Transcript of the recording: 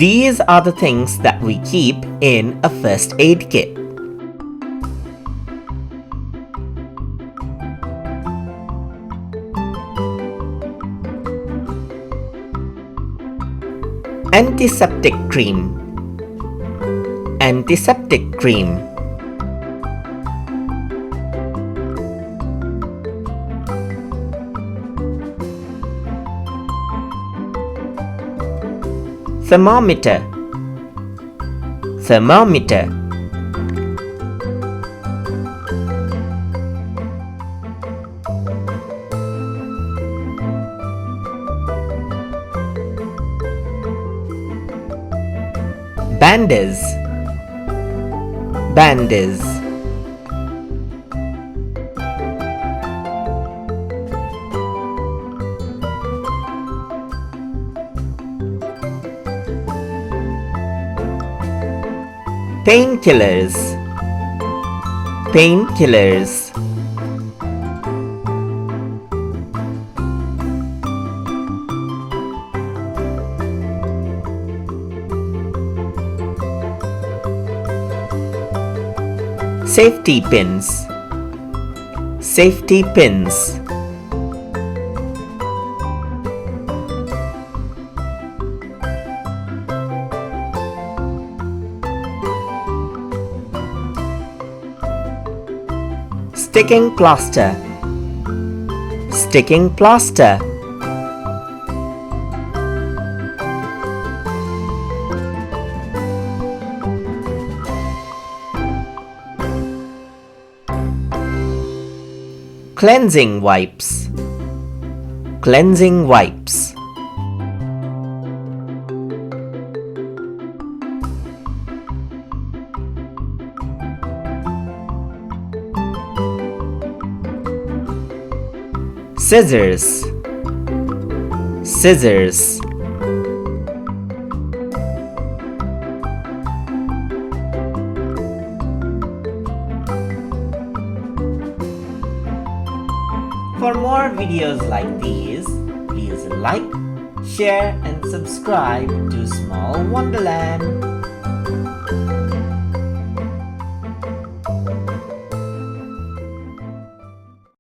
These are the things that we keep in a first aid kit. Antiseptic cream. Antiseptic cream. Thermometer. Thermometer. Bandages. Bandages. Painkillers. Painkillers. Safety pins. Safety pins. Sticking plaster. Sticking plaster. Cleansing wipes. Cleansing wipes. Scissors. Scissors. For more videos like these, please like, share and subscribe to Small Wonderland.